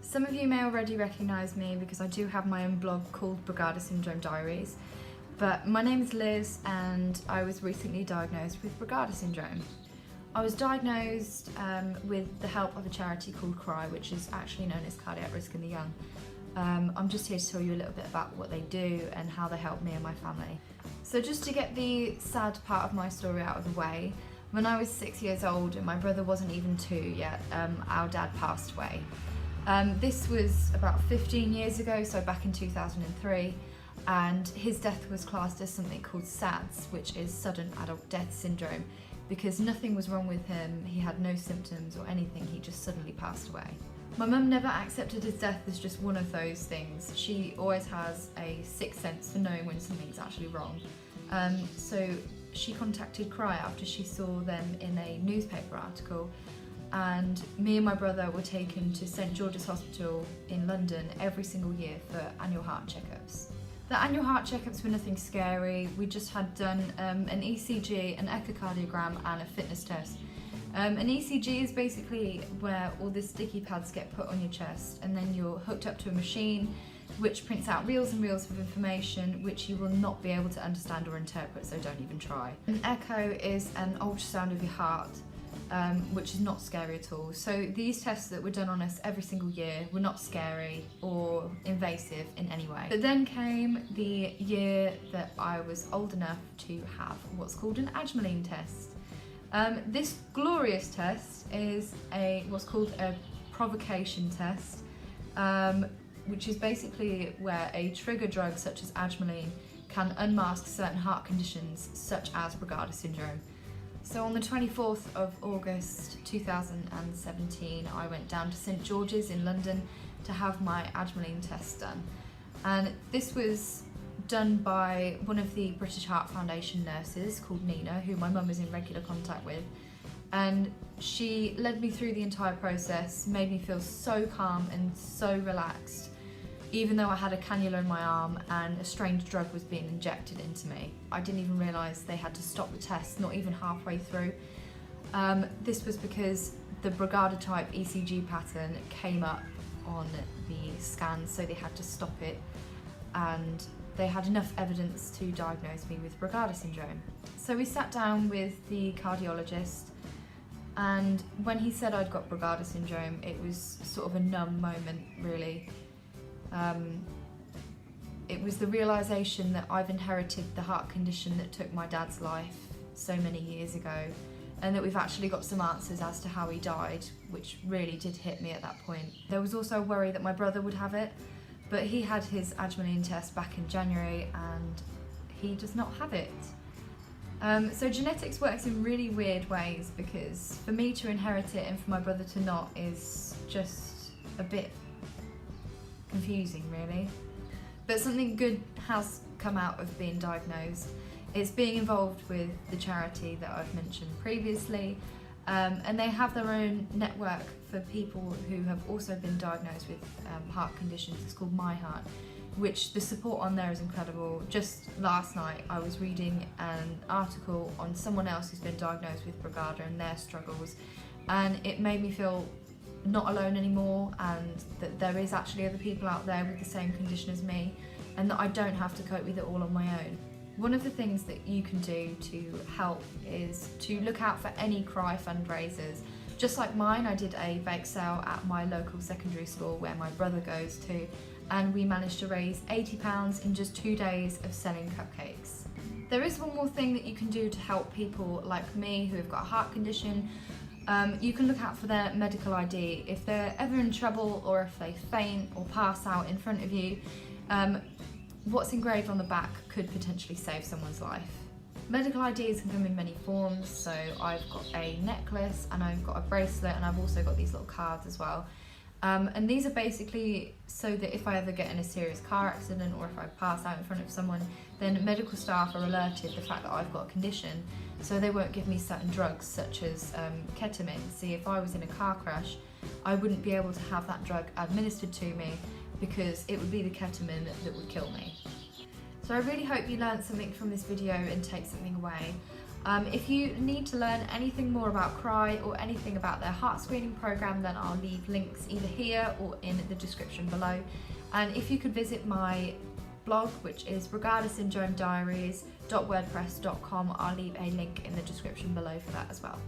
Some of you may already recognise me because I do have my own blog called Brugada Syndrome Diaries, but my name is Liz and I was recently diagnosed with Brugada Syndrome. I was diagnosed with the help of a charity called CRY, which is actually known as Cardiac Risk in the Young. I'm just here to tell you a little bit about what they do and how they help me and my family. So just to get the sad part of my story out of the way, when I was 6 years old and my brother wasn't even 2 yet, our dad passed away. This was about 15 years ago, so back in 2003, and his death was classed as something called SADS, which is Sudden Adult Death Syndrome, because nothing was wrong with him, he had no symptoms or anything, he just suddenly passed away. My mum never accepted his death as just one of those things. She always has a sixth sense for knowing when something's actually wrong. So she contacted CRY after she saw them in a newspaper article, and me and my brother were taken to St George's Hospital in London every single year for annual heart checkups. The annual heart checkups were nothing scary. We just had done an ECG, an echocardiogram and a fitness test. An ECG is basically where all the sticky pads get put on your chest and then you're hooked up to a machine which prints out reels and reels of information which you will not be able to understand or interpret, so don't even try. An echo is an ultrasound of your heart, which is not scary at all. So these tests that were done on us every single year were not scary or invasive in any way. But then came the year that I was old enough to have what's called an adrenaline test. This glorious test is what's called a provocation test, which is basically where a trigger drug such as adrenaline can unmask certain heart conditions such as Brugada Syndrome. So on the 24th of August 2017, I went down to St George's in London to have my adrenaline test done. And this was done by one of the British Heart Foundation nurses called Nina, who my mum is in regular contact with. And she led me through the entire process, made me feel so calm and so relaxed, even though I had a cannula in my arm and a strange drug was being injected into me. I didn't even realise they had to stop the test, not even halfway through. This was because the Brugada type ECG pattern came up on the scans, so they had to stop it, and they had enough evidence to diagnose me with Brugada Syndrome. So we sat down with the cardiologist, and when he said I'd got Brugada Syndrome, it was sort of a numb moment, really. It was the realisation that I've inherited the heart condition that took my dad's life so many years ago, and that we've actually got some answers as to how he died, which really did hit me at that point. There was also a worry that my brother would have it, but he had his adrenaline test back in January and he does not have it. So genetics works in really weird ways, because for me to inherit it and for my brother to not is just a bit confusing, really. But something good has come out of being diagnosed. It's being involved with the charity that I've mentioned previously, and they have their own network for people who have also been diagnosed with heart conditions. It's called My Heart, which the support on there is incredible. Just last night I was reading an article on someone else who's been diagnosed with Brugada and their struggles, and it made me feel not alone anymore, and that there is actually other people out there with the same condition as me, and that I don't have to cope with it all on my own. One of the things that you can do to help is to look out for any CRY fundraisers. Just like mine, I did a bake sale at my local secondary school where my brother goes to, and we managed to raise £80 in just 2 days of selling cupcakes. There is one more thing that you can do to help people like me who have got a heart condition. You can look out for their medical ID. If they're ever in trouble, or if they faint or pass out in front of you, what's engraved on the back could potentially save someone's life. Medical IDs can come in many forms, so I've got a necklace and I've got a bracelet, and I've also got these little cards as well. And these are basically so that if I ever get in a serious car accident or if I pass out in front of someone, then medical staff are alerted the fact that I've got a condition, so they won't give me certain drugs such as ketamine. See, if I was in a car crash, I wouldn't be able to have that drug administered to me because it would be the ketamine that would kill me. So I really hope you learned something from this video and take something away. If you need to learn anything more about CRY or anything about their heart screening program, then I'll leave links either here or in the description below. And if you could visit my blog, which is Brugada Syndrome Diaries.wordpress.com, I'll leave a link in the description below for that as well.